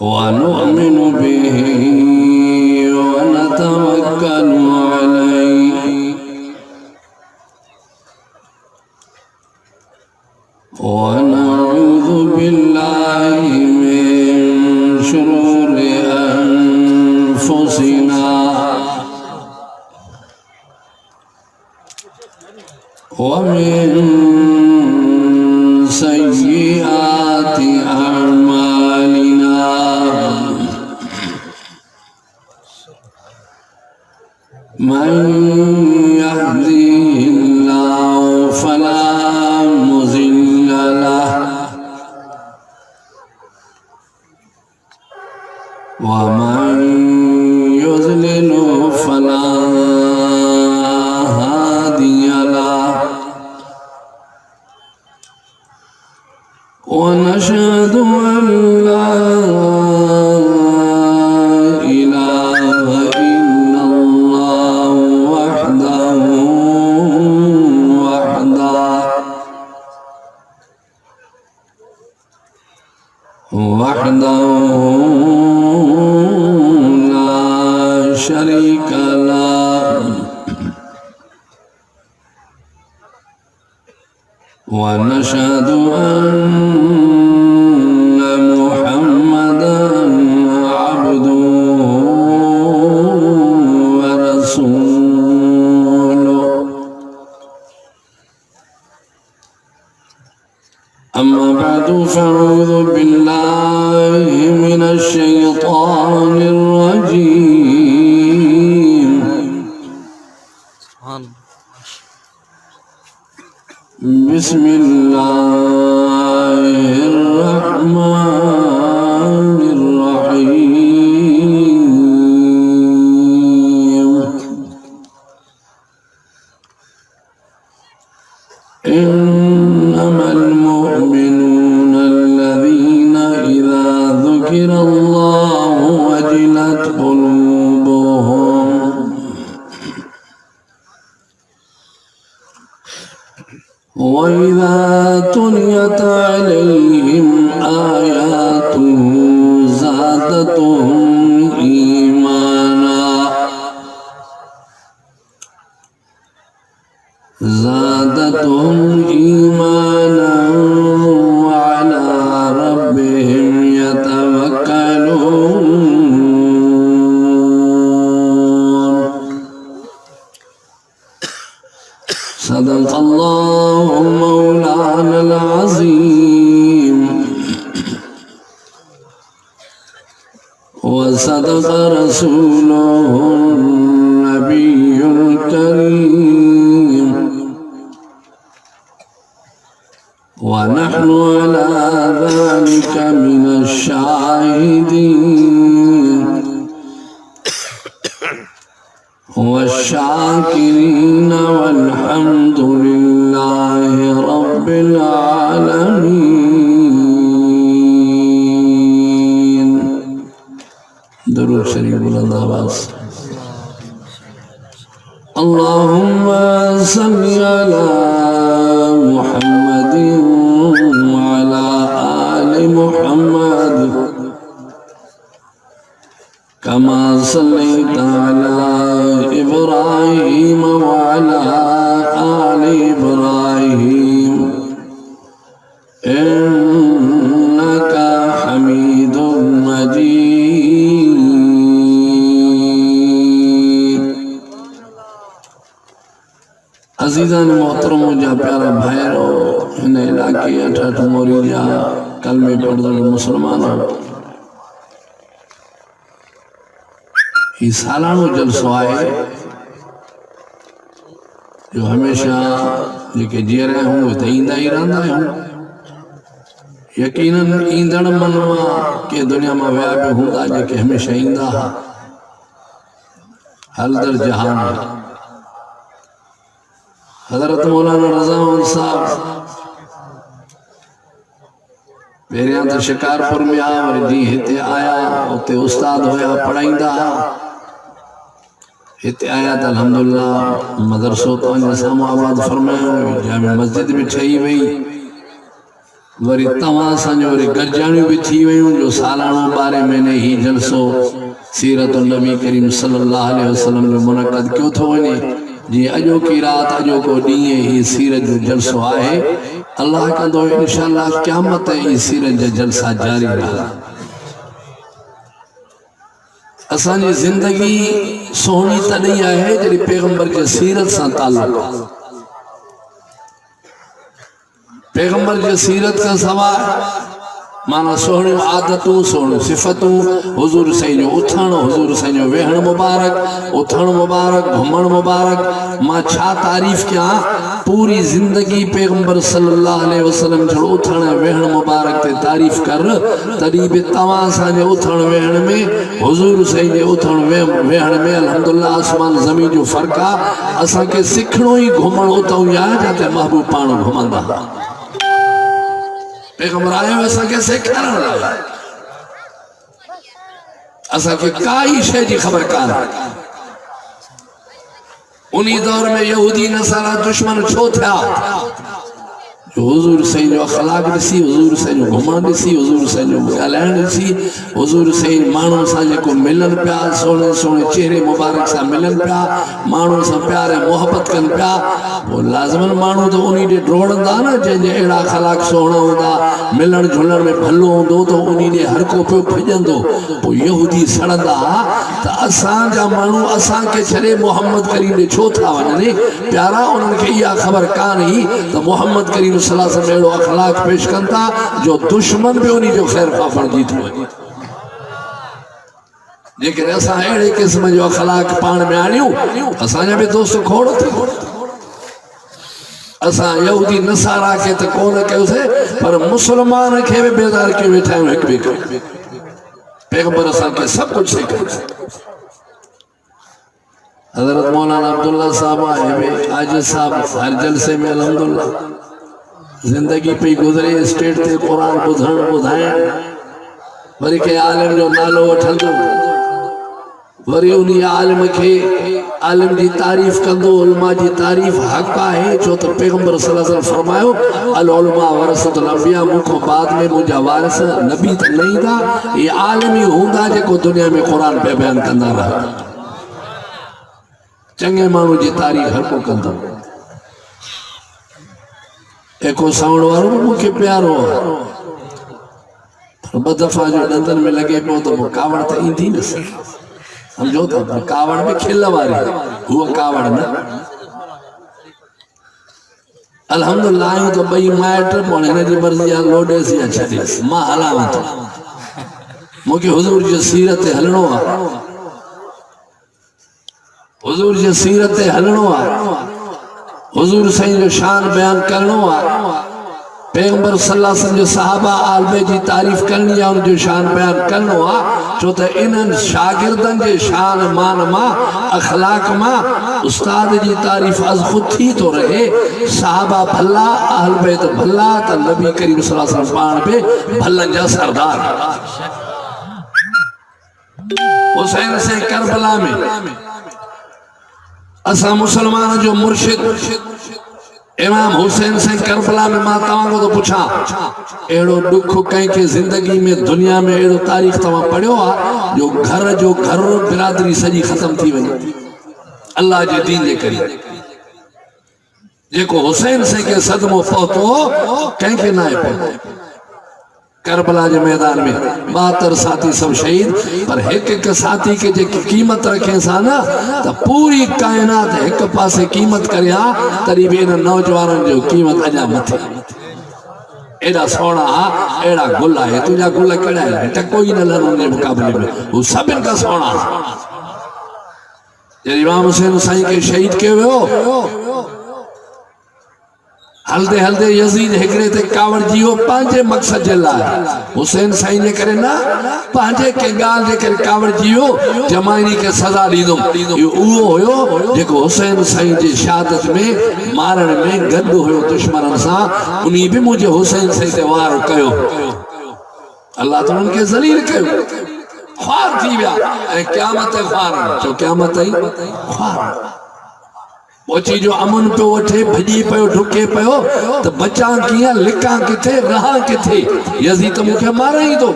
ونؤمن به ونتوكل عليه ونعوذ بالله من شرور أنفسنا ومن سيئات أعمالنا من يهديه الله فلا مضل له ومن يضلل فلا هادي له ونشهد أن لا إله إلا الله وحده لا شريك له ونشهد أن محمدا عبده ورسوله أما بعد فأعوذ بالله من الشيطان الرجيم بسم الله الرحمن الرحيم إنما المؤمنون الذين إذا ذكر الله وجلت قلوبهم وإذا تليت عليهم آياته زادتهم إيمانا وعلى ربهم يتوكلون صدق الله مولانا العظيم وصدق رسوله النبي الكريم ونحن على ذلك من الشاهدين والشاكرين والحمد لله رب العالمين. درود شريف بلند آواز. اللهم صل على محمد وعلى آل محمد كما صليت على إبراهيم وعلى آل إبراهيم إنك حميد مجيد. अज़ीज़ान मोहतरम जा प्यारा भाइरो इन इलाके अठठ मोरी जा कलमे पढ़दड़ मुसलमान ही सालानो जलसो आहे जो हमेशा जेके जी रहिया आहियूं त ईंदा ई रहंदा आहियूं। यकीनन ईंदड़ मनवा के दुनिया में विया बि हूंदा जेके हमेशा ईंदा हा। हलदर जहान हज़रत मौलाना रज़ा साहब पहिरियां तो शिकारपुर में आ, वरी दी हिते आया, उते उस्ताद होया पढ़ाईंदा। हिते आया तो अल्हम्दुलिल्लाह मदरसो तो साम्हूं आबाद फरमायो, जामे मस्जिद भी ठही वई। वरी तव्हां असांजो वरी गॾिजाणियूं बि थी वयूं जो सालानो 12 महीने ही जलसो सीरत नबी करीम सल्लल्लाहु अलैहि वसल्लम जो मुनक़द कयो थो वञे जी अॼोकी रात अॼोको ॾींहुं ही सीरत जो जलसो आहे अल्लाह कंदो इंशाअल्लाह क़यामत ई सीरत जा जलसा जारी रहंदा असांजी ज़िंदगी सोहणी तॾहिं आहे जॾहिं पैगंबर जे सीरत सां ताल्लुक़ आहे पैगंबर जे सीरत का सवाइ माना सोहणी आदतूं सोहणी सिफ़तूं हुज़ूर साईं जो उथण हुज़ूर साईं जो वेहण मुबारक उथण मुबारक घुमण मुबारक मां छा तारीफ़ कयां पूरी ज़िंदगी पैगंबर सल्लल्लाहु अलैहि वसल्लम जो उथण वेहण मुबारक ते तारीफ़ कर तॾहिं बि तव्हां असांजे उथण वेहण में हुज़ूर साईं जे उथण वेहण में अल्हम्दुलिल्लाह आसमान ज़मीन जो फ़र्क़ु आहे असांखे सिखणो ई घुमण उतां ई आहे जिते महबूब पाण घुमंदा पैगंबर आयो असांखे सेखारण लाइ असांखे काई शइ जी ख़बर कान्हे उन्हीं दौर में यहूदी नसारा दुश्मन छो थिया हुज़ूर साईं जो अखलाक ॾिसी हुज़ूर साईं जो घुमण ॾिसी हुज़ूर साईं जो ॻाल्हाइण ॾिसी हुज़ूर साईं माण्हुनि सां जेको मिलनि पिया सोणे सोणे चेहरे मुबारक सां मिलनि पिया माण्हुनि सां प्यार ऐं मोहबत कनि पिया पोइ लाज़मन माण्हू त उन ॾे डोड़ंदा न जंहिंजे अहिड़ा अखलाक सुहिणा हूंदा मिलण जुलण में भलो हूंदो त उन ॾे हर को पियो फिजंदो पोइ यहूदी सड़ंदा त असांजा माण्हू असांखे छॾे मोहम्मद करीम ॾे छो था वञनि प्यारा उन्हनि खे इहा ख़बर कान हुई त मोहम्मद करीम सलाह में अहिड़ो अखलाक पेश कनि था जो दुश्मन बि उन जो ख़ैर ख़्वाह बणिजी थो वञे जेकॾहिं असां अहिड़े क़िस्म जो अखलाक पाण में आणियूं असांजा बि दोस्त खोड़ थी असां यहूदी नसारा खे त कोन कयोसीं पर मुस्लमान खे बि बेज़ार कयो वेठा आहियूं हिक ॿिए खे पैगंबर असांखे सभु कुझु सेखारियो हज़रत मौलाना अब्दुल्ला साहब आए आज साहब हर जलसे में अल्हम्दुलिल्लाह जिंदगी पे गुज़रे स्टेट ते कुरान ॿुधण ॿुधाइण वरी के आलिम जो नालो वठंदो वरी उन आलिम खे आलिम जी तारीफ़ कंदो उलमा जी तारीफ़ हक़ आहे छो त पैगंबर सल्लल्लाहु अलैहि वसल्लम फरमायो अल उलमा वरसतुल अंबिया मूंखां बाद में मुंहिंजा वारिस नबी त न ईंदा इहे आलिम ई हूंदा जेको दुनिया में क़ुरान पिया बयान कंदा रहा चङे माण्हू जी तारीफ़ हर को कंदो एको साउंड वारो मूंखे प्यारो आहे ॿ दफ़ा जो ॾंदनि में लॻे पियो त कावड़ त ईंदी न सम्झो था कावड़ में खिल वारी हूअ कावड़ न अल्हम्दुलिल्लाह आहियूं त ॿई माइट पोइ हिन जी मर्ज़ी आहे लोॾेसि या छॾेसि मां हलांव थो मूंखे हुज़ूर जी सीरत ते हलणो आहे हुज़ूर जी सीरत ते हलणो आहे हुज़ूर साईं जो शान बयान करणो आहे पैगंबर सल्लल्लाहु अलैहि वसल्लम जो सहाबा आलबे जी तारीफ़ करनी आहे उन जो शान बयान करणो आहे छो त इन्हनि शागिर्दनि जे शान मान मां अखलाक मां उस्ताद जी तारीफ़ अज़ ख़ुद थी तो रहे सहाबा भला अहल बैत भला त नबी करीम सल्लल्लाहु अलैहि वसल्लम पाण पे भलन जा सरदार हुसैन से करबला में असा मुसलमान जो मुर्शिद इमाम हुसैन से करबला में मां तव्हां को तो पुछा एड़ो दुख कंहिंखे जिंदगी में दुनिया में एड़ो तारीख़ तव्हां पढ़ियो आहे जो घर बिरादरी सजी खत्म थी वञे अल्लाह जे दीन जे करे जेको हुसैन से के सदमो पहुतो कंहिंखे न आहे पहुतो करबला के मैदान में 72 साथी सब शहीद पर एक साथी के जे कीमत रखे सा ना तो पूरी कायनात एक पासे कीमत करिया तरी भी इन नौजवानन जो कीमत अजा मथे एड़ा सोना एड़ा गुल है तुझा गुल केड़ा है टको ही न लनो ने मुकाबले में वो सबिन का सोना जे इमाम हुसैन साईं के शहीद के हो हलदे हलदे यजीद हिकड़े ते कावड़ जियो पांजे मकसद जे लाए हुसैन साईं ने करे ना पांजे के गाल जे करे कावड़ जियो जमाइनी के सजा दीदो यो उहो होयो जेको हुसैन साईं जे शहादत में मारण में गद होयो दुश्मनन सा उनी भी मुझे हुसैन साईं ते वार कयो अल्लाह तो उनके जलील कयो ख्वार थी गया ए क़यामत ख्वार जो क़यामत आई ख्वार पोची जो अमन पे वठे भजी पयो ढुके पयो तो बचा किया लिका किथे रहा किथे यज़ीद तो मुखे मारा ही तो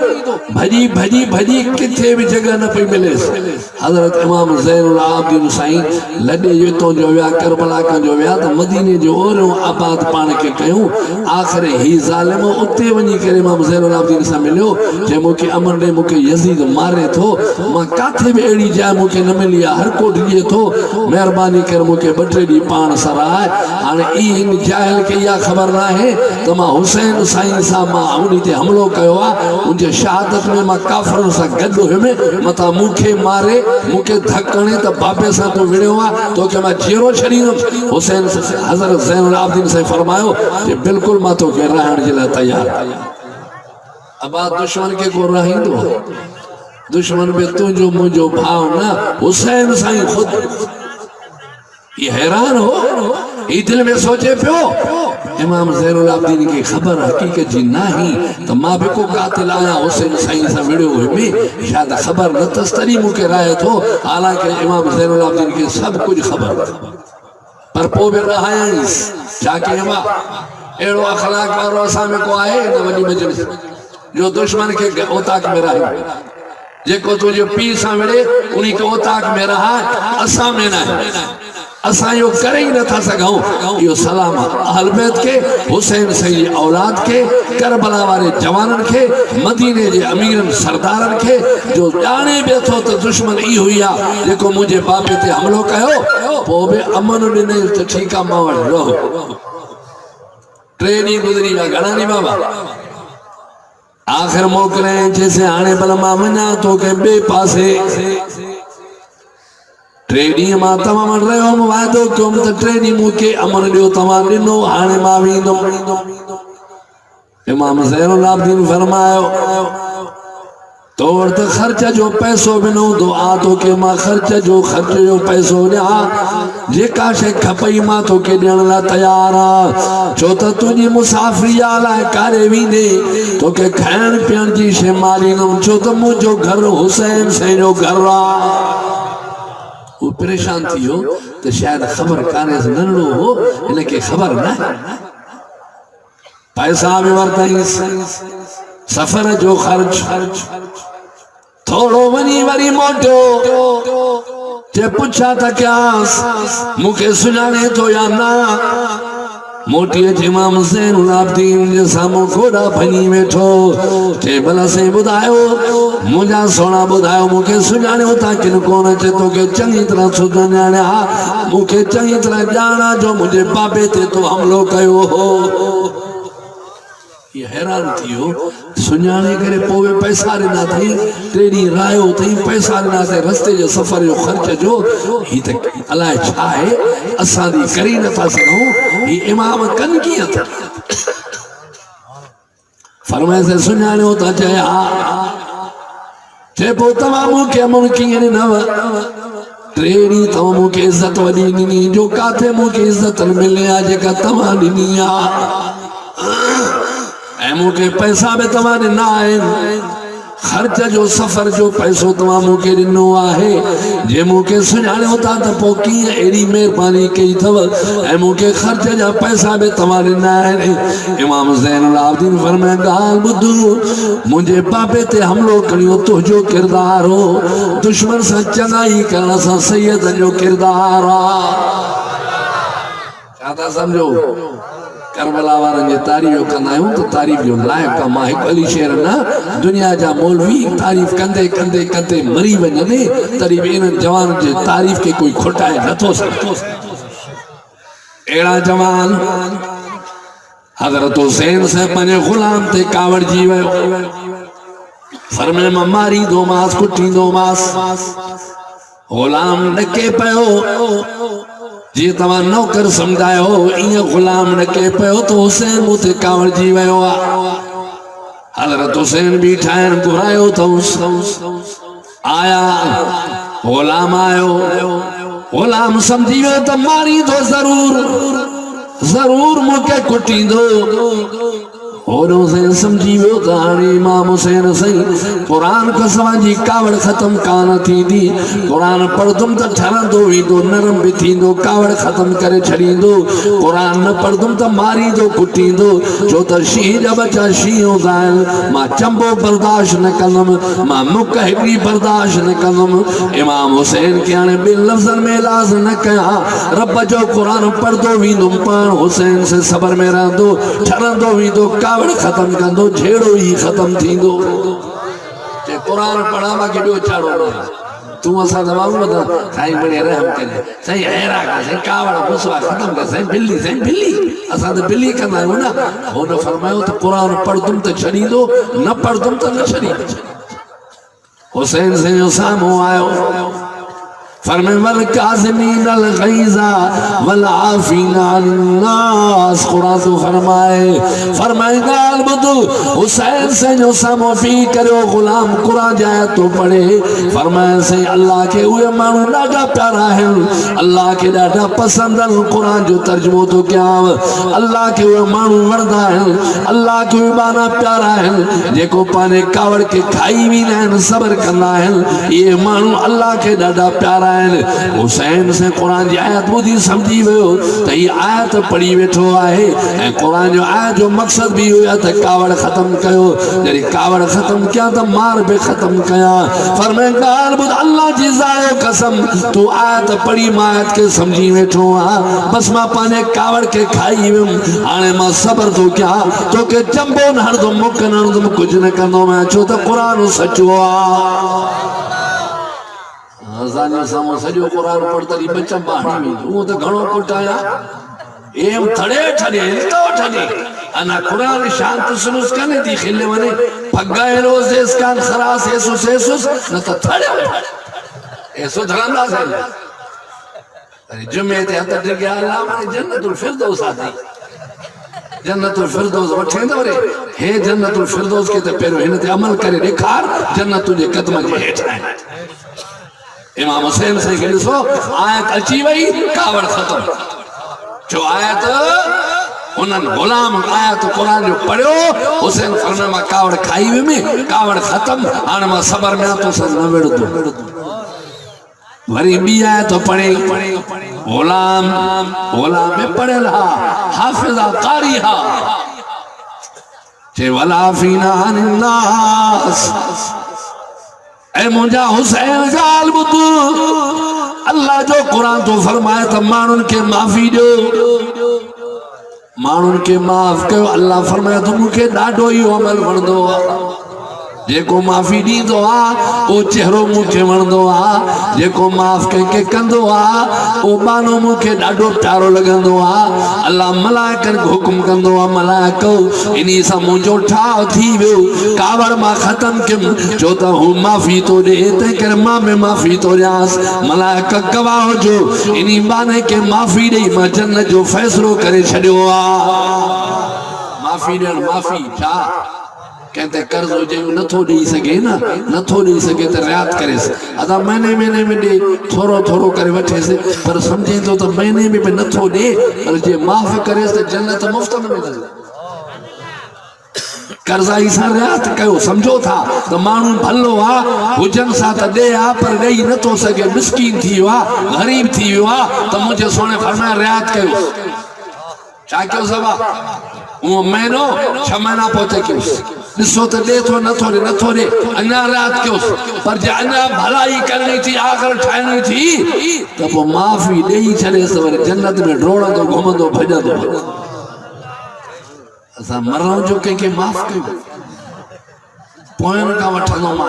भजी भजी भजी किथे भी जगह न पई मिले हजरत इमाम ज़ैनुल आबिदीन साईं लॾे जो तो जो विया करबला का जो विया तो मदीने जो ओरो आबाद पाण के कयूं आखिर ही ज़ालिम उते वनी करे इमाम ज़ैनुल आबिदीन से मिलियो जे मुखे अमन ने मुखे यज़ीद मारे थो मां काथे भी एड़ी जाए मुखे न मिली हर को ढिए थो मेहरबानी कर मुखे बटे दी पान सराय हाने इन जाहिल के या खबर ना है तो मां हुसैन साईं सा मां उनी ते हमलो कयो आ उनजे शहादत में मां काफरन सा गड्डो में मता मुखे मारे मुखे धकणे तो बाबे सा तो विड़यो आ तो के मां जीरो छड़ींदम हुसैन हजरत ज़ैनुल आबिदीन से फरमायो कि बिल्कुल मां तो के रहण जे तैयार अब दुश्मन के को रहींदो दुश्मन में तुझो मुझो भाव ना हुसैन साईं खुद ये हैरान हो ये दिल में सोचे पियो इमाम ज़ैनुल आबिदीन की खबर हकीकत जी नहीं तो मां भी को कातिल आया हुसैन साईं सा विड़ियो में शायद खबर न तस्तरी मुके राय थो हालांकि इमाम ज़ैनुल आबिदीन की सब कुछ खबर पर पो भी रहाया जाके मां एड़ो अखलाक वारो असा में को आए न वडी मजलिस जो दुश्मन के ओताक में रहे जेको तुझे पी सा विड़े उन्हीं के ओताक में रहा असा में ना असा यो करे ही न था सघूं यो सलाम अहल बैत के हुसैन सही औलाद के करबला वाले जवानन के मदीने जे अमीरन सरदारन के जो जाने बैठो तो दुश्मन ई हुईया जेको मुझे बाबे ते हमलो कयो पो बे अमन ने तो ठीक आ मां रहो ट्रेनी गुजरी वा घणा नी बाबा आखिर मोकले जैसे आने बल मां वना तो के बे पासे ट्रेनी मां तमाम रहो वादो कम तो ट्रेनी मुके अमन दियो तमाम दिनो हाने मां विंदो इमाम ज़ैनुल आबिदीन फरमायो तोड़ तो खर्चा जो पैसो बिनो दो आ तो के मां खर्च जो पैसो दिया जेका शे खपई मां तो के देण ला तैयार आ छो तो तुजी मुसाफरी आला करे विंदे तो के खाण पीण जी शे मारी न छो तो मुजो घर हुसैन से जो घर आ वो परेशान थी हो तो शायद खबर काने से नन्नो हो इनके खबर ना पैसा भी वरताई सफर जो खर्च थोड़ो वनी वरी मोटो ते पूछा था क्या मुखे सुनाने तो या ना मोटी इमाम ज़ैनुल आबिदीन जे सामू खोड़ा फनी वेठो ते भला से बुधायो मुझा सोना बुधायो मुखे सुजाने होता किन कोन चे तो के चंगी तरह सुजाने मुखे चंगी तरह जाना जो मुझे बाबे ते तो हमलो कयो हो ये हैरान थी हो सुजाने करे पोवे पैसा देना थई तेरी रायो थई पैसा देना थे रस्ते जो सफर जो खर्च जो ही तक अलाए छा है असा दी करी न था सको ये इमाम कन की था फरमाए से सुजाने होता चाहे चे पो तमामु के मुनकी ने नव ट्रेनी तमामु के इज्जत वदी नी जो काथे मुके इज्जत मिले आज का तमा दिनिया मुके पैसा भी तमारे ना आए खर्च जो सफर जो पैसो तमा मुके दिनो आहे जे मुके सुजाने होता तो पोकी एड़ी मेहरबानी कई थव ए मुके खर्च जा पैसा भी तमारे ना आए इमाम ज़ैनुल आबिदीन फरमाए गाल बुद्धू मुझे बाबे ते हमलो करियो तो जो किरदार हो दुश्मन से चंगाई करना सा सैयद जो किरदार क्या समझो करबला वारन जे तारीफ कंदा तो तारीफ जो लाइक का मां अली शेर ना दुनिया जा मौलवी तारीफ कंदे कंदे कंदे मरी वने तारीफ इन जवान जे तारीफ के कोई खोटाए न तो सकतो एड़ा जवान हजरत हुसैन से पने गुलाम ते कावड़ जी वयो फरमाए मारी दो मास कुटी दो मास गुलाम नके पयो जी तवा नौकर समझायो इन गुलाम न के पयो तो हुसैन मुते कावड़ जी वयो हजरत हुसैन भी ठायन घुरायो तो आया गुलाम आयो गुलाम समझी वे तो मारी दो जरूर जरूर मुके कुटी दो और हुसैन समझी वियो त हाणे इमाम हुसैन सही कुरान कसम जी कावड़ खत्म कान थींदी कुरान पढ़दुम त ठरंदो वेंदो नरम भी थींदो कावड़ खत्म करे छड़ींदो कुरान न पढ़दुम त मारींदो कुटींदो छो त शींह जा बच्चा शींह हूंदा आहिनि मां चंबो बर्दाश्त न कंदुमि मां मुक हिकिड़ी बर्दाश्त न कंदुमि इमाम हुसैन खे हाणे ॿिनि लफ़्ज़नि में इलाज न कयां रब जो कुरान पढ़दो वेंदुमि पाण हुसैन से सबर में रहंदो ठरंदो वेंदो कावड़ खत्म कंदो झेड़ो ही खत्म थींदो जे कुरान पढ़ा मां के ॿियो चाड़ो न तू असां दवाऊं बता साईं बड़े रहम करे साईं हैरा का साईं कावड़ गुस्सा खत्म कर साईं बिल्ली असां त बिल्ली कंदा आहियूं न हुन फरमायो त कुरान पढ़दुम त छॾींदो न पढ़दुम त न छॾींदो हुसैन से जो साम्हूं आयो फरमाए वल काज़िमीन अल गैज़ा वल आफ़ीना अनिन नास कुरान तो फरमाए गाल बुध हुसैन से जो सामो फी करो गुलाम कुरान जाए तो पढ़े फरमाए से अल्लाह के उहे मानू ॾाढा प्यारा आहिनि अल्लाह के ॾाढा पसंद आहिनि कुरान जो तर्जुमो तो कयां अल्लाह के उहे मानू वणंदा आहिनि अल्लाह के उहे माना प्यारा आहिनि जेको पाने कावड़ के खाई वेंदा आहिनि सबर कंदा आहिनि इहे मानू अल्लाह के ॾाढा प्यारा हुसैन से कुरान जी आयत ॿुधी समझी वियो त हीअ आयत पढ़ी वेठो आहे ऐं कुरान जो आयत जो मक़सद बि हुयो त कावड़ ख़त्म कयो जॾहिं कावड़ ख़त्म कया त मार बि ख़त्म कया फरमाए ॻाल्हि ॿुध अल्लाह जी ज़ायो कसम तूं आयत पढ़ी मां आयत खे समझी वेठो आहियां बसि मां पंहिंजे कावड़ खे खाई वियुमि हाणे मां सबर थो कयां तोखे चंबो न हणंदुमि मुक न हणंदुमि कुझु न कंदुमि छो त क़ुरान सचो आहे सामो सॼो कुरान पढ़तरी बचम बाणी वो तो घणो कुटाया एम थड़े ठड़े तो ठड़े अना कुरान शांत सुनुस कने दी खिले वने पगाए रोज इसकान खरास एसुस न तो थड़े एसो धरंदा से अरे जुमे ते हथ टिके अल्लाह माने जन्नतुल फिरदौस आती जन्नतुल फिरदौस वठेंदो रे हे जन्नतुल फिरदौस के ते पेरो हिन ते अमल करे ॾेखार जन्नत तुझे कदम जे हेठ आहे इमाम हुसैन से ॾिसो आयत अची वई कावड़ खत्म जो आयत उन्हनि गुलाम आयत कुरान जो पढ़ियो हुसैन फरमाए मां कावड़ खाई वियुमि कावड़ खत्म हाणे मां सबर में तो सां न विड़दुमि वरी ॿी आयत पढ़े गुलाम में पढ़ियल हा हाफ़िज़ा कारी हा चे वला फीना अनिन नास ऐ मुंहिंजा हुसैन ॻाल्हि ॿुध अल्लाह जो कुरान तो फरमाए त माण्हुनि खे माफ़ी ॾियो माण्हुनि खे माफ़ कयो अल्लाह फरमाए त मूंखे ॾाढो ई अमल वणंदो आहे जेको माफ़ी ॾींदो आहे उहो चेहरो मूंखे वणंदो आहे जेको माफ़ कंहिंखे कंदो आहे उहो बानो मूंखे ॾाढो प्यारो लॻंदो आहे अल्लाह मलाइकनि खे हुकुम कंदो आहे मलाइको इन सां मुंहिंजो ठाव थी वियो कावड़ मां ख़त्म कयुमि छो त हू माफ़ी थो ॾे तंहिं करे मां बि माफ़ी थो ॾियांसि मलाइक गवाह हुजो इन बाने खे माफ़ी ॾेई मां जन्नत जो फ़ैसिलो करे छॾियो आहे माफ़ी ॾियणु माफ़ी छा कहते कर्ज हुजे नथो ॾेई सघे नथो ॾेई सघे त रियात करे अदा महीने में ॾे थोरो करे वठेसि पर सम्झे थो त महीने में भी नथो ॾे पर जे माफ़ करेसि त जन्नत मुफ़्त में मिलंदी कर्ज़ाई सां रियात कयो समझो था त माण्हू भलो आहे हुजनि सां त ॾे आहे पर ॾेई नथो सघे मिस्कीन थी वियो आहे ग़रीब थी वियो आहे त मुंहिंजे सोने फरमाए रियात कयो छा कयो सभा वो महीनो 6 महीना पोते कयोसि ॾिसो त ॾे थो नथो ॾे अञा रात कयोसि पर जे अञा भलाई करणी थी आख़िर ठाहिणी थी त पोइ माफ़ी ॾेई छॾेसि त वरी जन्नत में डोड़ंदो घुमंदो भॼंदो असां मरण जो कंहिंखे माफ़ कयूं पोयनि खां वठंदो मां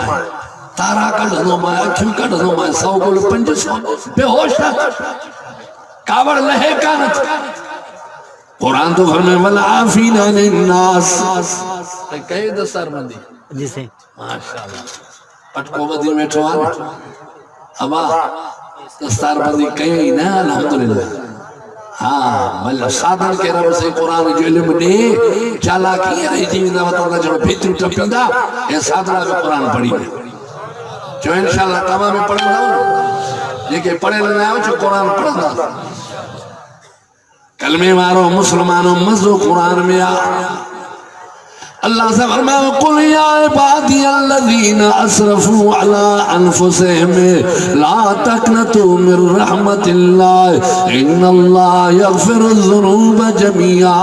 तारा कढंदो मां अखियूं कढंदो मां 100 गुल 500 बेहोश कावड़ लहे कान कुरान तो फरमाए वल आफीना अनिन नास कई दस्तरबंदी जी से माशाअल्लाह पटको बदी बैठो आ अबा दस्तरबंदी कई ना अल्हम्दुलिल्लाह हां वल साधन के रब से कुरान जो इल्म दे चालाकी रही जींदा वता जो भितु टपिंदा ए साधना जो कुरान पढ़ी जो इंशाअल्लाह तमाम पढ़ंदा जेके पढ़े न आयो जो कुरान पढ़ंदा कलमे वारो मुसलमानों मज़ो कुरान में आ अल्लाह से फरमाया कुल या इबादियल्लज़ीना असरफू अला अनफुसिहिम ला तक़नतू मिन रहमतिल्लाह इन्नल्लाह यग़फ़िरुज़्ज़ुनूब जमीआ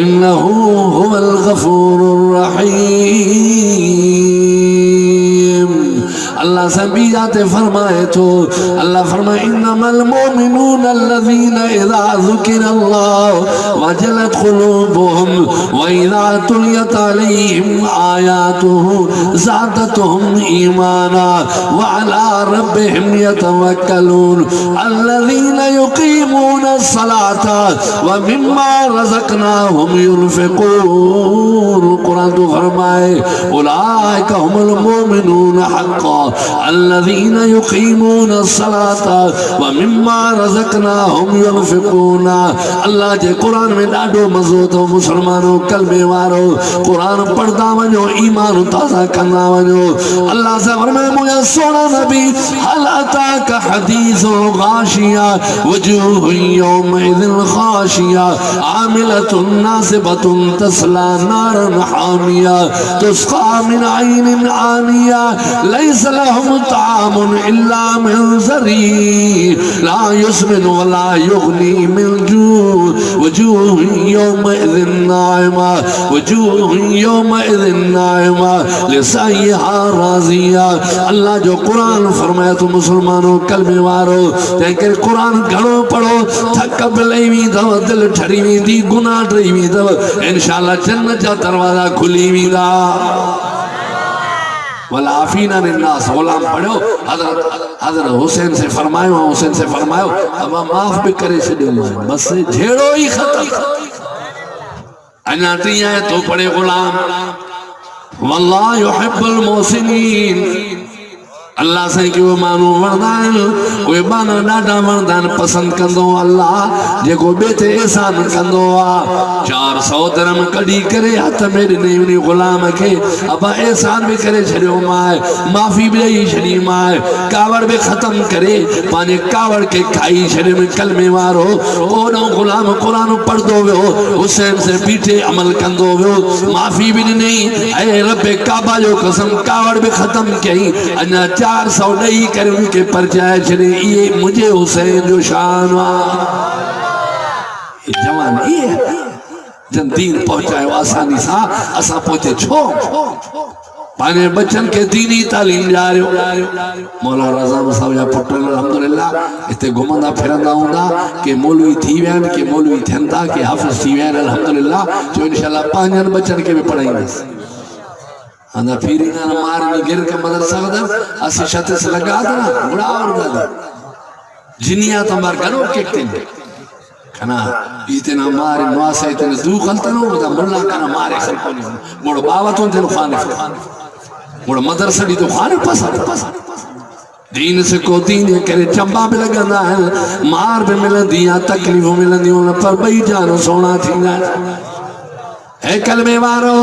इन्नहू हुवल गफ़ूरुर रहीम। अल्लाह से भी जाते फरमाए तो अल्लाह फरमाए इन्नमल मोमिनून अल्लज़ीना इज़ा ज़ुकिरल्लाह वजलत क़ुलूबुहुम व इज़ा तुलियत अलैहिम आयातुहु ज़ादतहुम ईमाना व अला रब्बिहिम यतवक्कलून अल्लज़ीना युक़ीमूना अस्सलाता व मिम्मा रज़क़नाहुम युनफ़िक़ून। कुरान तो फरमाए उलाइका हुमुल मोमिनून हक़्क़ा अल्लज़ीना युक़ीमूना अस्सलाता व मिम्मा रज़क़नाहुम युनफ़िक़ून। अल्लाह जे कुरान में ॾाढो मज़ो तो मुसलमानों कलमे वारो कुरान पढ़दा वञो ईमान ताज़ा कंदा वञो। अल्लाह से फरमाए मुंहिंजा सोना नबी हल अताका हदीसुल गाशिया वजूहुन यौमइज़िन खाशिया आमिलतुन नासिबतुन तस्ला नारन हामिया तुस्क़ा मिन ऐनिन आनिया लैस लहुम ताअमुन इल्ला मिन ज़री ला युस्मिनु व ला युग़नी मिन जू वजूहुन यौमइज़िन नाइमा वजूहुन यौमइज़िन नाइमा लिसैहा राज़िया। अल्लाह जो कुरान फरमाए तो मुसलमानों कलमे वारो तंहिंकरे कुरान घणो पढ़ो थक बि लही वेंदव दिलि ठरी वेंदी गुनाह टही वेंदव इंशाअल्लाह जन्नत जा दरवाज़ा खुली वेंदा। वलाफीना निन्नास गुलाम पढ़ो हज़रत हुसैन से फरमायो हुसैन से फरमायो अब माफ़ भी करे छॾियो बस झेड़ो ही ख़त्म अञा टी है तो पढ़े गुलाम वल्लाहु युहिब्बुल मोहसिनीन। अल्लाह से कि वो मानू वरदान कोई बाना डाडा वरदान पसंद कंदो अल्लाह जेको बेते एहसान कंदो आ 400 दरम कड़ी करे हथ में ॾिनी उन गुलाम के अब एहसान भी करे छड़ियो माए माफी भी ॾेई छड़ी माए कावड़ भी खत्म करे पाने कावड़ के खाई छड़े में कलमे वारो ओनो गुलाम कुरान पढ़दो वियो हुसैन से पीछे अमल कंदो वियो माफी भी ॾिनी ऐ रब काबा जो कसम कावड़ भी खत्म कई अञा 400 ॾेई करे उनके परचाए छड़े ये मुझे हुसैन जो शान जवान ये जन दीन पहुंचायो आसानी सा असा पहुंचे छो पाने बच्चन के दीनी तालीम ॾियारियो। मौला रज़ा साहब जा पुट अल्हम्दुलिल्लाह इते घुमंदा फिरंदा हूंदा के मौलवी थी विया आहिनि के मौलवी थियनि था के हाफ़िज़ थी विया आहिनि अल्हम्दुलिल्लाह जो इंशाअल्लाह पंहिंजनि बच्चनि खे बि पढ़ाईंदसि अंदर फिर मार गिर के मदरसा वदर असी छत से लगा देना बुढ़ा और दादा जिनिया तो मार करो केकते कना इतना मारे नवासे इतने दू खलतनो बता मुल्ला कना मारे खलकोनी मोड़ बावा तो जन खाने मोड़ मदरसा दी तो खाने पसंद दीन से को दीन करे चंबा भी लगंदा है मार भी मिलंदी या तकलीफ मिलंदी उन पर बई जान सोना थींदा है कलमे वारो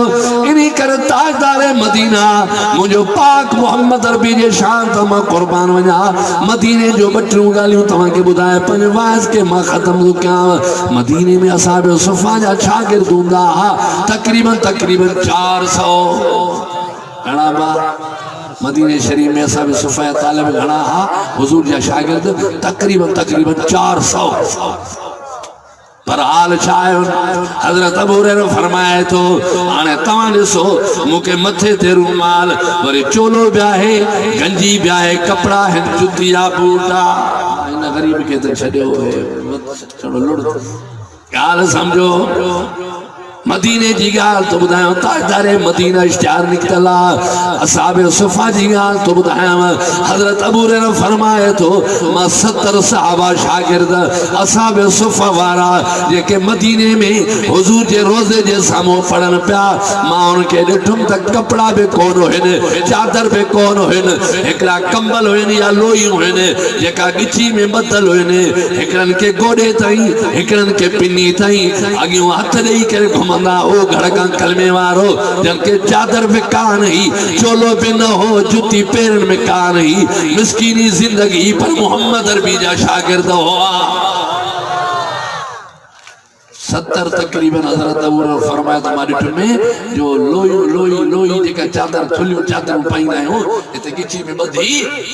इन्हीं कर ताजदार मदीना मुझो पाक मोहम्मद अरबी जे शान तो मां कुर्बान वञा मदीने जो बटरू गालियों तव्हां के बुधाए पंज वाज के मां खत्म थो कयां मदीने में असाब सुफा जा शागिर्द हूंदा तकरीबन 400 घणा बा मदीने शरीफ में असाब सुफा तालिब घणा हुजूर जा शागिर्द तकरीबन 400 पर हाल छायो हजरत अबू हुरैरा फरमाए तो आने तवां ॾिसो मूंखे मथे ते रूमाल वरी चोलो भी आहे गंजी भी आहे कपड़ा है जुतिया बूटा इन गरीब के तो छॾियो चलो लुड़ ॻाल्हि समझो मदीने जी गाल तो बुधायो ताजदारे मदीना इश्तिहार निकतला असाबे सुफा जी गाल तो बुधायो हजरत अबू हुरैरा फरमाए तो मां 70 सहाबा शागिर्द असाबे सुफा वारा जेके मदीने में हुजूर जे रोजे जे सामो पढ़न पिया मां उनके ॾिठुम त कपड़ा भी कोन हुन चादर भी कोन हुन एकड़ा कंबल हुन या लोई हुन जेका गिची में बदल हुन एकड़न के गोडे ताई एकड़न के पिन्नी ताई अगियो हाथ देई करे घुमंदा ओ घड़का कलमे वारो जबकि चादर पे कान ही चोलो पे न हो जूती पैरन में कान ही मिस्कीनी जिंदगी पर मोहम्मद अरबी जा शागिर्द हुआ 70 तकरीबन हजरत अबू हुरैरा फरमाया त मां ॾिठो में जो लोई लोई लोई जेका चादर थुलियूं चादरूं पाईंदा आहियूं हिते गिची में ॿधी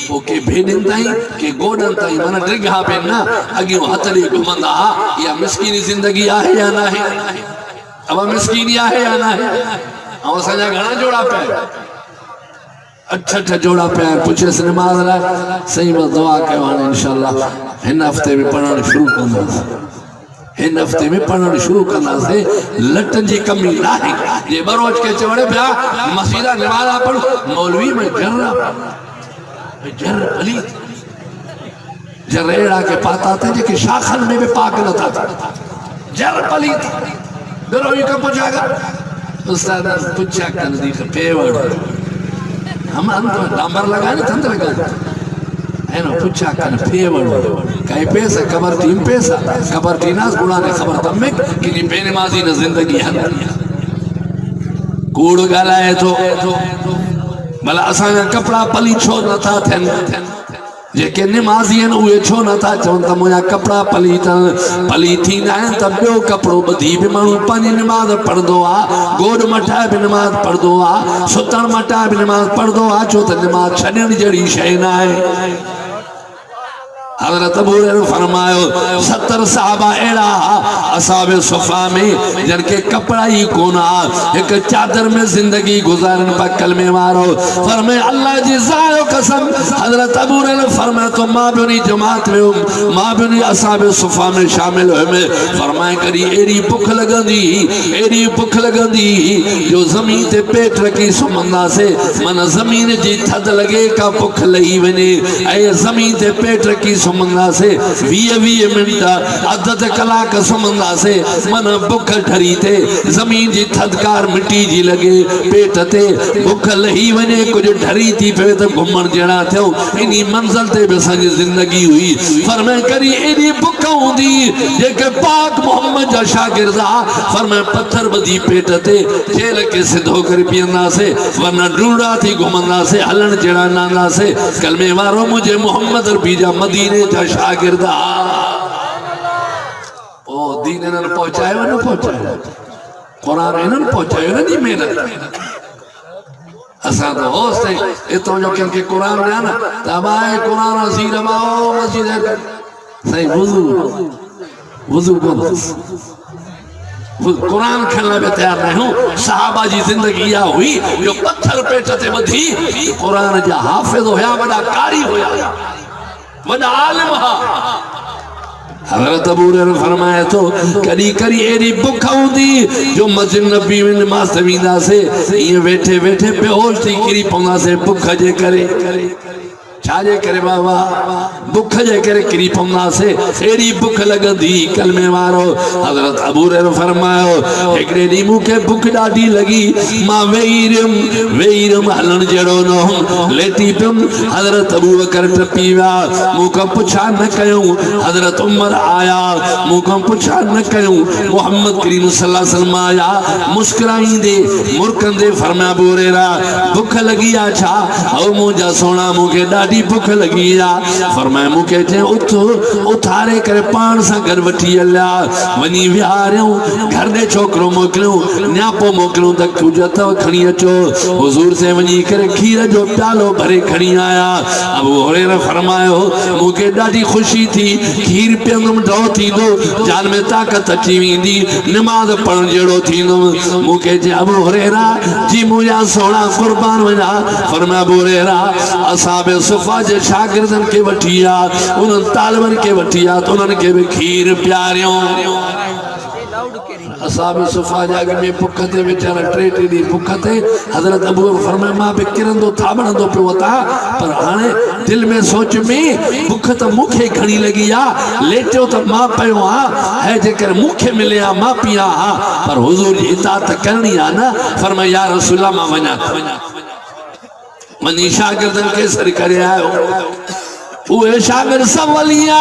पोइ के भेॾनि ताईं के गोॾनि ताईं माना ड्रिघा पेन न अॻियूं हथ ॾेई घुमंदा। इहा मिसकीनी ज़िंदगी आहे या न आहे? अब मिसकीनी आहे या न आहे? ऐं असांजा घणा जोड़ा पिया 8 जोड़ा पिया पुछेसि निमाज़ लाइ सही बस दुआ कयो हाणे इंशाअल्लाह हिन हफ़्ते में पढ़णु शुरू कंदासीं। हिन हफ़्ते में पढ़णु शुरू कंदासीं। लटनि जी कमी न आहे। जे बरोज के चवणे पिया मसीदा निमाज़ पढ़ मौलवी में जर अली जर अहिड़ा के पाता थे जेके शाखनि में बि पाक नथा थियनि। जर पलीत बिरो ई कम पुछा कर उस्ताद पुछा कर दी पेवड़ हम डांबर लगाए ना तंत्र लगाए है ना पुछा कर पेवड़ कई पैसा खबर टीम पैसा खबर टीनास गुणा ने खबर तम में कि नी बेनमाजी न जिंदगी है कूड़ गालाए तो भला असा कपड़ा पली छो न था थियन जेके निमाज़ी आहिनि उहे छो नथा चवनि त मुंहिंजा कपिड़ा पली थींदा आहिनि त ॿियो कपिड़ो ॿधी बि माण्हू पंहिंजी निमाज़ पढ़ंदो आहे। गोॾ मटाए बि निमाज़ पढ़ंदो आहे। सुतण मटाए बि निमाज़ पढ़ंदो आहे छो त निमाज़ छॾण जहिड़ी शइ न आहे। हज़रत अबू हुरैरा फरमायो 70 साहबा अहिड़ा असाबे सुफ़ा में जिनके कपड़ा ही कोन आहे हिक चादर में जिंदगी गुजारन पा कलमे वारो फरमाए अल्लाह जी ज़ायो कसम। हज़रत अबू हुरैरा फरमाए तो मां भी उन्हीं जमात में मां भी उन्हीं असाबे सुफ़ा में शामिल हुए। फरमाए करी एड़ी भुख लगंदी जो जमीन ते पेट रखी सुमंदा से मन जमीन जी थद लगे का भुख लही वने ऐ जमीन ते पेट रखी सुमंदा से 20 मिनट अध कलाक सुमंदा से मन भुख ठरी थे जमीन जी थदकार मिट्टी जी लगे पेट ते भुख लही वने कुछ ढरी थी पे तो घुमण जड़ा थियो इनी मंजिल ते भी असांजी जिंदगी हुई। फरमाए करी एडी भुख हुंदी जेके पाक मोहम्मद जा शागिर्द फरमाए पत्थर बधी पेट ते जेल के सिधो कर पियंदा से वरना डूड़ा थी घुमंदा से हलन जड़ा नांदा से कलमे वारो मुझे मोहम्मद रबी जा मदीने जा शागिर्द ओ दीन इन्हनि पहुंचायो न पहुंचायो कुरान इन्हनि पहुंचायो न जी मेहनत असां तो होस थे इतो जो के कुरान ने ना तबाए कुरान अजीर माओ मस्जिद सही वुजू को कुरान खेलने में तैयार नहीं हूँ। सहाबा जी जिंदगी या हुई जो पत्थर पेट ते बधी कुरान जा हाफिज होया बड़ा कारी होया वॾा आलिम हा। हज़रत अबू हुरैरा फरमाए तो करी करी एडी भुख हुंदी जो मस्जिद नबी में नमाज़ वेंदा से ये वेठे वेठे बेहोश थी किरी पवंदा से भुख जे करे छाजे करे बाबा भुख जे करे किरी पवंदा से एडी भुख लगंदी कलमे वारो। हज़रत अबू हुरैरा फरमायो हिकड़े ॾींहुं मूंखे भुख ॾाढी लगी मां वेही रम हलन जड़ो न लेटी पियम। हज़रत अबू बकर टपी विया मूंखां पुछा न कयूं। हज़रत उमर आया मूंखां पुछा न कयूं। मोहम्मद करीम सल्लल्लाहु अलैहि वसल्लम आया मुस्कुराईंदे मुरकंदे फरमाया अबू हुरैरा भुख लगी आ छा? ओ मुंहिंजा सोना मूंखे ॾाढी भुख लगी आ। फरमाए मूंखे चए उथ उथारे करे पाण सां घर वठी हलिया वनी विहारियूं घर दे छोकरो मोकिलियूं न्यापो मोकिलियूं त कुझ अथव खणी अचो। हुजूर से वञी करे खीर जो प्यालो भरे खणी आया। अबू हुरैरा फरमायो मूंखे ॾाढी ख़ुशी थी खीर पीअंदुमि ढो थींदो जान में ताक़त अची वेंदी निमाज़ पढ़ण जहिड़ो थींदुमि। मूंखे चए अबू हुरैरा जी मुंहिंजा सोना कुर्बान वञा। फरमाया अबू हुरैरा असाबे सुफ़ा जे शागिर्दनि के वठी आ उन्हनि तालिबनि के वठी आ तो उन्हनि के भी खीर प्यारियों। असाबे सुफ़ा जे अॻ में भुख ते वीचारा 3 ॾींहं भुख ते हज़रत अबू फरमाए मां भी किरंदो थाबणंदो पियो वता पर हाणे दिल में सोच में भुख त मूंखे घणी लगी आ लेटियो त मां पियो आ है जेकर मूंखे मिले आ मां पिया आ पर हुजूर जी इताअत करणी आ न। फरमाया या रसूल अल्लाह मां वञा वनी शागिर्दन के सर करे आयो उहे शागिर्द सब वलिया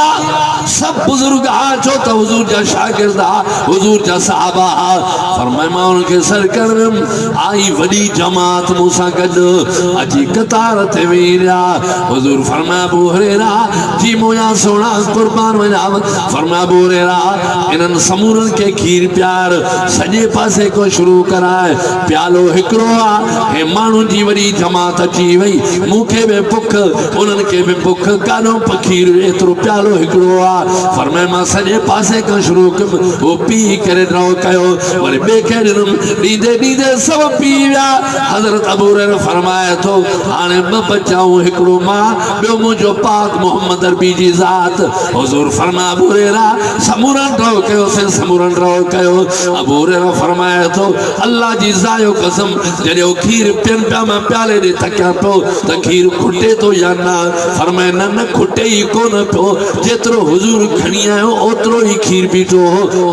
सब बुजुर्ग आ छो त हुजूर जा शागिर्द आ हुजूर जा सहाबा आ फरमाए मां उनके सरकरम आई वडी जमात मूसा गड अजी कतार ते वेरा हुजूर फरमाए अबू हुरैरा जी मोया सोना कुर्बान वना फरमाए अबू हुरैरा इनन समूरन के खीर प्यार सजे पासे को शुरू कराए प्यालो हिकरो आ हे मानू जी वडी जमात अची वई मुखे बे भुख उनन के बे भुख कानो पखीर एतरो प्यालो हिकड़ो आ फरमाए मां सजे पासे का शुरू वो पी करे ड्रो कयो वरी बे के दीदे दीदे सब पी विया हजरत अबू हुरैरा फरमाए तो हाने ब बचाऊं हिकड़ो मां बयो मुजो पाक मोहम्मद अरबी जी जात हुजूर फरमाए अबू हुरैरा समूरन ड्रो कयो से समूरन ड्रो कयो अबू हुरैरा फरमाए तो अल्लाह जी जायो कसम जड़ो खीर पियन पिया मैं प्याले दे थकिया तो त खीर खुटे तो या ना फरमाए न खुटे ही कोन पियो जेतरो हुजूर खणी आयो ओतरो ही खीर पीटो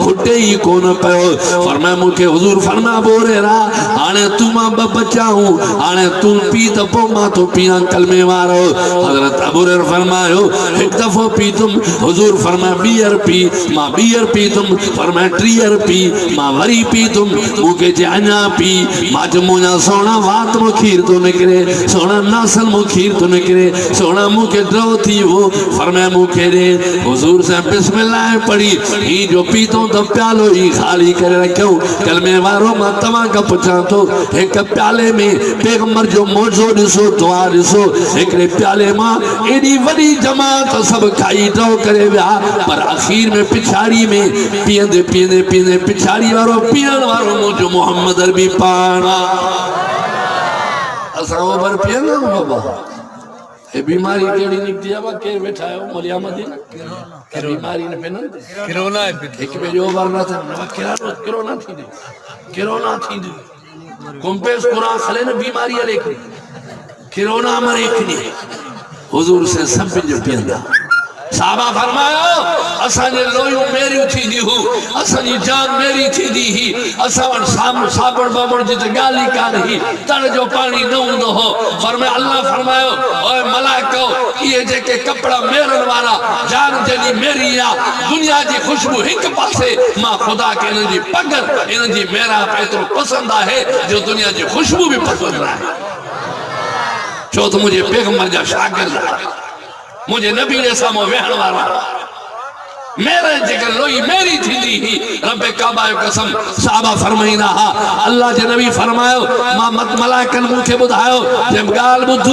खुटे ही कोन पियो फरमाए मुके हुजूर फरमाए अबू हुरैरा हाने तू मां ब बचाऊं हाने तू पी त पो मां तो पिया कलमे वारो हजरत अबू हुरैरा फरमायो एक दफो पी तुम हुजूर फरमाए बियर पी मां बियर पी तुम फरमाए ट्रियर पी मां वरी पी तुम मुके जे अना पी मां जो मोया सोना वात मो खीर तो निकरे सोना नासल मो खीर तो निकरे सोना मुके ड्रो थी वो फरमाए मुखे दे हुजूर से बिस्मिल्लाह पढ़ी ही जो पीतो तो प्यालो ही खाली करे रखो कलमे वारो मां तवा का पुछा तो एक प्याले में पैगंबर जो मौजो दिसो दुआ दिसो एकरे प्याले मां एडी वडी जमात सब खाई ड्रो करे व्या पर आखिर में पिछाड़ी में पींदे पींदे पींदे पिछाड़ी वारो पियण वारो मुजो मोहम्मद अरबी पाना असा ओवर पियना बाबा ए बीमारी केड़ी निकती है के बैठा है मलिया मदीना के बीमारी ने पेन कोरोना है एक पे जो वरना था कोरोना थी कुंपेस कुरान खले ने बीमारी लेके कोरोना मरे इतनी हुजूर से सब जो पियंदा साहबा फरमायो असाने लोयो मेरी थी दी हो असानी जान मेरी थी दी ही असावन साबड़ बाबड़ जित गाली का नहीं तर जो पानी न हुंदो हो फरमाए अल्लाह फरमायो ओए मलाइको ये जेके कपड़ा मेरन वाला जान जनी मेरी या दुनिया जी खुशबू एक पासे मां खुदा के इन जी पगर इन जी मेरा पेतरो पसंद है जो दुनिया जी खुशबू भी पसंद है छो तो मुझे पैगंबर जा शागिर्द मुझे नबी ने सामो वेहण वाला मेरे जिगर लोई मेरी थी दी ही रब्बे काबा कसम साहबा फरमाइना हा अल्लाह जे नबी फरमायो मां मत मलाइकन मुखे बुधायो जब गाल बुध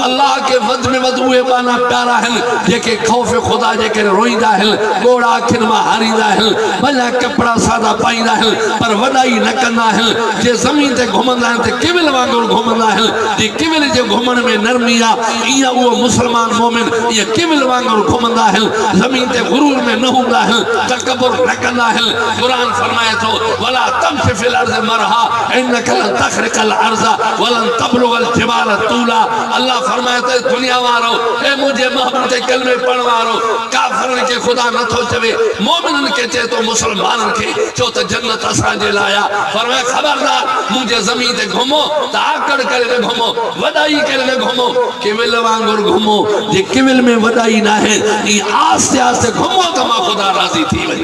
अल्लाह के वद में वद हुए बाना प्यारा हन जेके खौफ खुदा जेके रोईंदा हन गोड़ा अखिन में हारींदा हन भला कपड़ा सादा पाईंदा हन पर वडाई न कंदा हन जे जमीन ते घुमंदा हन ते केवल वांगुर घुमंदा हन जे केवल जे घुमण में नरमी आ इया वो मुसलमान मोमिन ये केवल वांगुर घुमंदा हन जमीन ते गुरूर में न हुंदा है तकब्बुर न करना है कुरान फरमाए तो वला तमशि फिल अर्ज़ मरहा इन्नका लन तखरिकल अर्ज़ वलन तबलुगल जिबाल तूला अल्लाह फरमाए तो दुनिया वारो ए मुझे मोहब्बत कलमे पढ़ वारो काफिरन के खुदा न थो चवे मोमिनन के चे तो मुसलमानन के जो तो जन्नत असा जे लाया फरमाए खबरदार मुझे जमीन ते घुमो त आकड़ करे घुमो वडाई करे घुमो केवल वांगुर घुमो जे केवल में वडाई ना है ई आस्ते आस्ते घुमो त मां खुदा राजी थी वही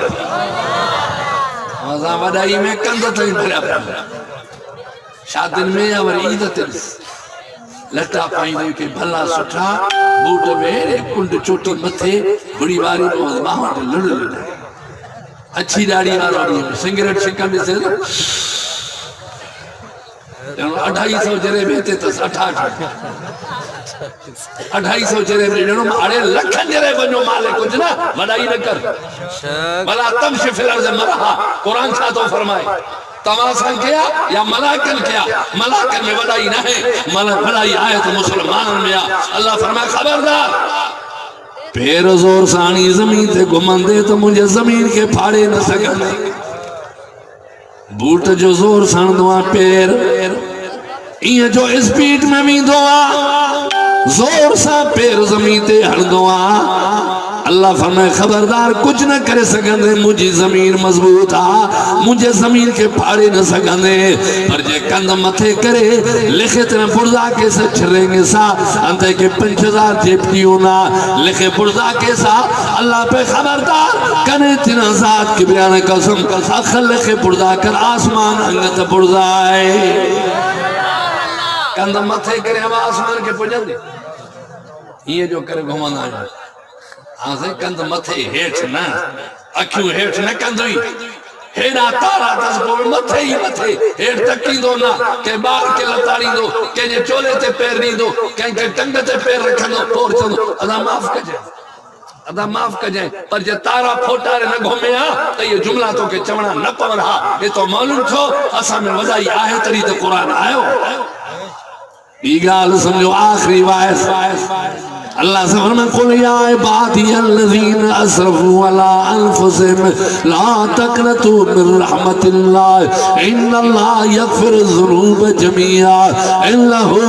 मजा वडाई में कंद तई भरिया शादिन में या वरी ईद ते लटा पाईंदे के भला सुठा बूट में कुंड चोटी मथे बड़ी वारी बाहर लड़ अच्छी दाढ़ी वाली सिगरेट शिकन से 250 जरे बेते तो 250 जरे बेनो अरे लखन जरे बनो माले कुछ ना वडाई न कर भला तम शिफिल अर्ज़ मरहा कुरान छा तो फरमाए तमासन किया या मलाकन किया मलाकन में वडाई ना है वडाई आए तो मुसलमानन में अल्लाह फरमाए खबरदार पैर जोर सानी जमीन ते घुमंदे तो मुझे जमीन के फाड़े न सकंदे बूट जो जोर साणदो आ पैर इं जो स्पीड में वींदो आ जोर सा पैर जमीन ते हणदो आ अल्लाह फरमाए खबरदार कुछ न करे सघंदे, मुझी जमीन मजबूत आ, मुझे जमीन के फाड़े न सघंदे, पर जे कंध मथे करे लिखे तेरे पुर्जा के से छिरेंगे सा अंते के 5000 जेपटी होना लिखे पुर्जा के सा अल्लाह पे खबरदार कने तिना जात की बयान कसम अखल लिखे पुर्जा कर आसमान अंगत पुर्जा है कंध मथे करे हम आसमान के पुजंदे ये जो करे घुमंदा है हाँ से कंध मथे हेठ न अखियूं हेठ न कंदुई हेड़ा तारा दस बोल मथे ही मथे हेठ तकी दो ना के बाल के लताड़ी दो के जे चोले ते पैर नी दो के टंग ते पैर रखंदो और चंदो अदा माफ कजे पर जे तारा फोटारे न घुमिया तो ये जुमला तो के चवणा न पवरा ये तो मालूम छो असा में वजाई आहे तरी तो कुरान आयो ई गाल समझो आखिरी वायस अल्लाह से फरमाए कुल या इबादियल्लज़ीन असरफू अला अनफुसिहिम ला तक़नतू मिन रहमतिल्लाह इन्नल्लाह यग़फ़िरुज़्ज़ुनूब जमीआ इन्नहू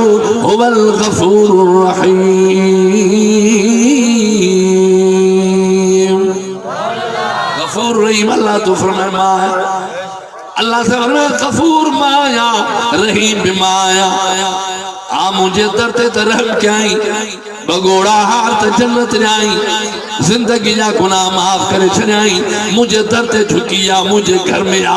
हुवल गफ़ूरुर रहीम। गफूर रहीम अल्लाह तो फरमाए माया अल्लाह से फरमाए गफूर माया रहीम भी माया आ मुझे दरते तरह क्या बगोड़ा हाथ जन्नत जाई जिंदगी जा गुनाह माफ करे छड़ाई मुझे दरते झुकिया मुझे घर में आ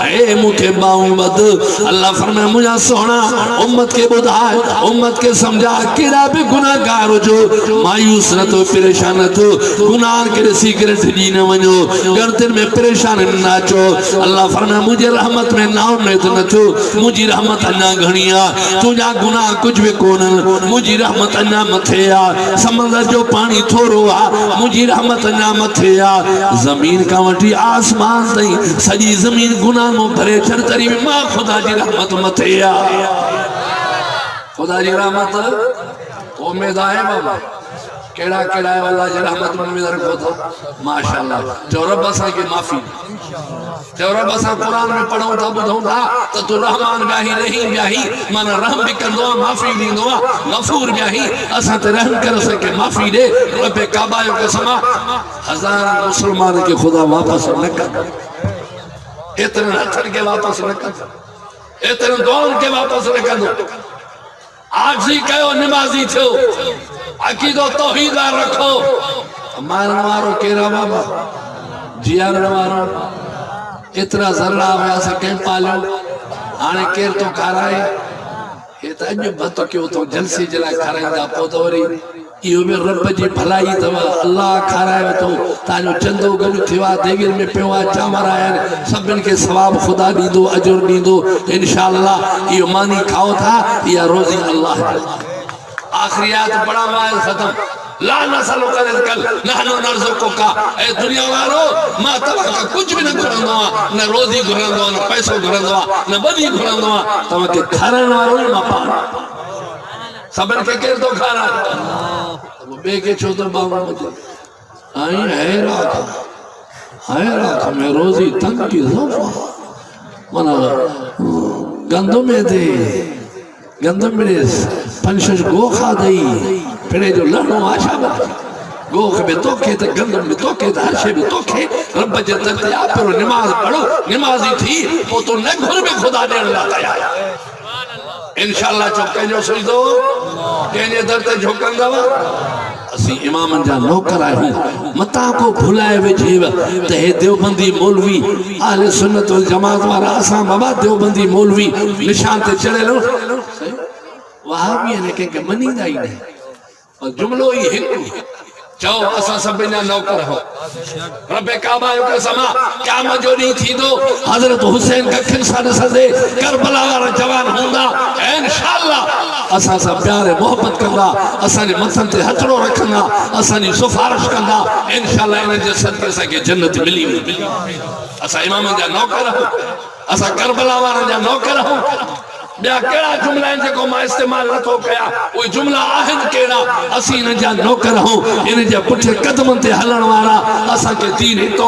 ए मुखे बाऊ बद अल्लाह फरमाए मुझा सोना उम्मत के बुधाए उम्मत के समझा केड़ा भी गुनाहगार हो जो मायूस न तो परेशान न तो गुनाह के सिगरेट दी न वनो गर्दन में परेशान न नाचो अल्लाह फरमाए मुझे रहमत में नाम में तो न तो मुझी रहमत अन्ना घणिया तुझा गुनाह कुछ भी कोन मुझी रहमत अन्ना मथे समंदर जो पानी थोरो आ मुझी रहमत ना मथे आ जमीन का वठी आसमान ताईं सजी जमीन गुनाह में भरे छरतरी में मां खुदा जी रहमत मथे आ खुदा जी रहमत उम्मीद है बाबा केड़ा केड़ा है अल्लाह जी रहमत में उम्मीद रखो तो माशाअल्लाह जो रब असा की माफी जो रब असा कुरान में पढ़ो था बुधो था तो रहमान ब्याही रहीम ब्याही माना रहम भी कंदो माफी दींदो गफूर ब्याही असा ते रहम कर सके माफी दे रब काबा जो कसम हजार मुसलमान के खुदा वापस न कर इतने हथन के वापस न कर इतने दुआन के वापस न कर दो आजी कयो नमाजी थो अकीदो तौहीद रखो मारन वारो केरा बाबा जियान वारो इतना जरड़ा हुआ से कहीं पालो आने केर तो खाराए ये तो अज बत क्यों तो जलसी जला खाराईंदा पो तो वरी इहो भी रब जी भलाई तव अल्लाह खारायो तो ताजो चंदो गल थिवा देगिर में पेवा चामर आया सबिन के सवाब खुदा दीदो अजर दीदो इंशाअल्लाह इहो मानी खाओ था या रोजी अल्लाह आखिरियात बड़ा माल खत्म ला नसलो कर कल नहनो नरजुको का ए दुनिया वालो मां तवा का कुछ भी न घुरंदो न रोजी घुरंदो न पैसो घुरंदो न बदी घुरंदो तवा के खारण वालो न पाण सबन के केर तो खाना वो बे के छो तो बाबा आई है रात में रोजी तंग की ज़ोफा मना गंदो में दे गंदम में पंचश गो खा दई फिरे जो लड़ो आशा गो के तो के ते गंदम में तो के हर्षे में तो के रब जे तरते आप पर नमाज पढ़ो नमाजी थी वो तो न घर में खुदा देन लाता है इंशाअल्लाह चो कजो सुजदो केने दरते झोकंदा असी इमामन जा नौकर आहियूं मता को भुलाए वेठे ते देवबंदी मौलवी अहले सुन्नत वल जमात वारा असा बाबा देवबंदी मौलवी निशान ते चढ़ेलो वहाबी ने के मनीदा ही नहीं और जुमलो ही हिक जाओ असा सबिना नौकर हो रब काबा जो कसम क़यामत जो दी थी दो हजरत हुसैन का खिलसा सदे करबला वाला जवान होंदा इंशाअल्लाह असा सा प्यार मोहब्बत कंदा असा ने मथन ते हथड़ो रखंदा असा नी सिफारिश कंदा इंशाअल्लाह इन जे सदके सके जन्नत मिली असा इमाम जा नौकर हो असा करबला वाला जा नौकर हो बिया केड़ा जुमला जो मैं इस्तेमाल न तो कया वो जुमला आहन केड़ा असी इन जा नौकर हो इन जे पुठे कदमन ते हलण वाला असा के दीन हितो